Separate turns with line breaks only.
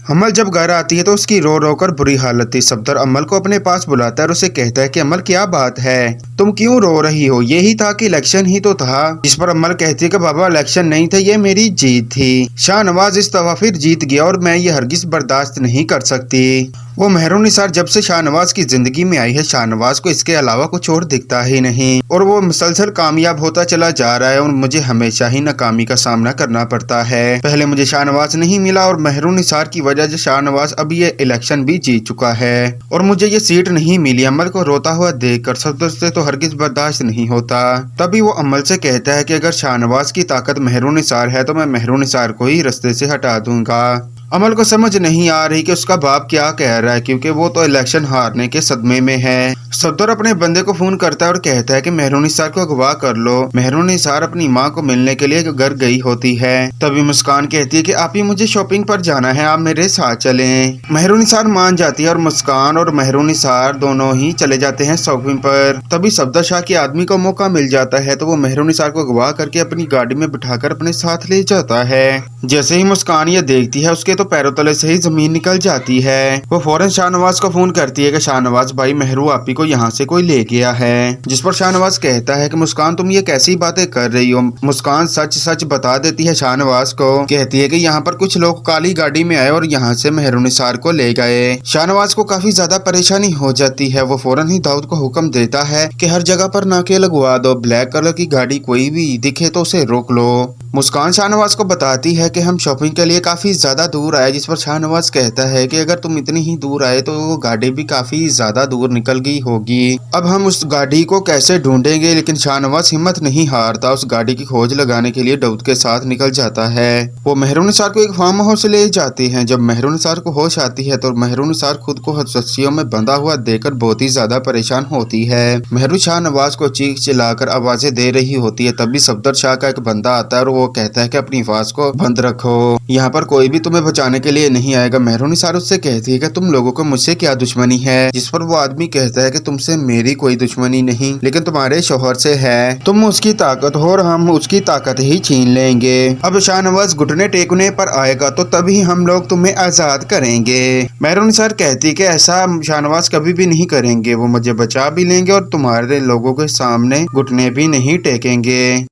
अमल जब घर आती है तो उसकी रो रो कर बुरी हालत थी। सफदर अमल को अपने पास बुलाता है और उसे कहता है कि अमल क्या बात है, तुम क्यों रो रही हो? यही था कि इलेक्शन ही तो था। जिस पर अमल कहती है कि बाबा इलेक्शन नहीं था, ये मेरी जीत थी। शाहनवाज इस दफा फिर जीत गया और मैं ये हरगिज बर्दाश्त नहीं कर सकती। वो मेहरुनिसार जब से शाहनवाज की जिंदगी में आई है, शाहनवाज को इसके अलावा कुछ और दिखता ही नहीं और वो मुसलसल कामयाब होता चला जा रहा है और मुझे हमेशा ही नाकामी का सामना करना पड़ता है। पहले मुझे शाहनवाज नहीं मिला और मेहरुनिसार की वजह से शाहनवाज अभी ये इलेक्शन भी जीत चुका है और मुझे ये सीट नहीं मिली। अमल को रोता हुआ देखकर सफदर से तो हरगिज बर्दाश्त नहीं होता। तभी वो अमल से कहता है कि अगर शाहनवाज की ताकत मेहरुनिसार है तो मैं मेहरुनिसार को ही रास्ते से हटा दूंगा। अमल को समझ नहीं आ रही कि उसका बाप क्या कह रहा है, क्योंकि वो तो इलेक्शन हारने के सदमे में है। सफदर अपने बंदे को फोन करता है और कहता है कि मेहरुनिसार को अगवा कर लो। मेहरुनिसार अपनी माँ को मिलने के लिए घर गई होती है। तभी मुस्कान कहती है कि आप ही मुझे शॉपिंग पर जाना है, आप मेरे साथ चलें। मेहरुनिसार मान जाती है और मुस्कान और मेहरुनिसार दोनों ही चले जाते हैं शॉपिंग पर। तभी सफदर शाह के आदमी को मौका मिल जाता है तो वो मेहरुनिसार को अगवा करके अपनी गाड़ी में बिठाकर अपने साथ ले जाता है। जैसे ही मुस्कान ये देखती है उसके तो पैरों तले से ही जमीन निकल जाती है। वो फौरन शाहनवाज को फोन करती है कि शाहनवाज भाई, मेहरू आपी को यहाँ से कोई ले गया है। जिस पर शाहनवाज कहता है कि मुस्कान तुम ये कैसी बातें कर रही हो? मुस्कान सच सच बता देती है शाहनवाज को। कहती है कि यहाँ पर कुछ लोग काली गाड़ी में आए और यहाँ से मेहरुनिसार को ले गए। शाहनवाज को काफी ज्यादा परेशानी हो जाती है। वो फौरन ही दाऊद को हुक्म देता है कि हर जगह पर नाके लगवा दो, ब्लैक कलर की गाड़ी कोई भी दिखे तो उसे रोक लो। मुस्कान शाहनवाज को बताती है कि हम शॉपिंग के लिए काफी ज्यादा दूर आए। जिस पर शाहनवाज कहता है कि अगर तुम इतनी ही दूर आए तो वो गाड़ी भी काफी ज्यादा दूर निकल गई होगी। अब हम उस गाड़ी को कैसे ढूंढेंगे? लेकिन शाहनवाज हिम्मत नहीं हारता, उस गाड़ी की खोज लगाने के लिए दाऊद के साथ निकल जाता है। वो मेहरुनिसार को एक फार्म हाउस ले जाते हैं। जब मेहरुनिसार को होश आती है तो मेहरुनिसार खुद को रस्सियों में बंधा हुआ देखकर बहुत ही ज्यादा परेशान होती है। मेहरू शाहनवाज को चीख चिल्लाकर आवाजें दे रही होती है। तभी सफदर शाह का एक बंदा आता है और वो कहता है कि अपनी आवाज को बंद रखो, यहाँ पर कोई भी तुम्हें बचाने के लिए नहीं आएगा। मेहरुनिसार उससे कहती है कि तुम लोगों को मुझसे क्या दुश्मनी है? जिस पर वो आदमी कहता है कि तुमसे मेरी कोई दुश्मनी नहीं, लेकिन तुम्हारे शोहर से है। तुम उसकी ताकत हो और हम उसकी ताकत ही छीन लेंगे। अब शाहनवाज घुटने टेकने पर आएगा तो तभी हम लोग तुम्हें आजाद करेंगे। मेहरुनिसार कहती है कि ऐसा शाहनवाज कभी भी नहीं करेंगे, वो मुझे बचा भी लेंगे और तुम्हारे लोगों के सामने घुटने भी नहीं टेकेंगे।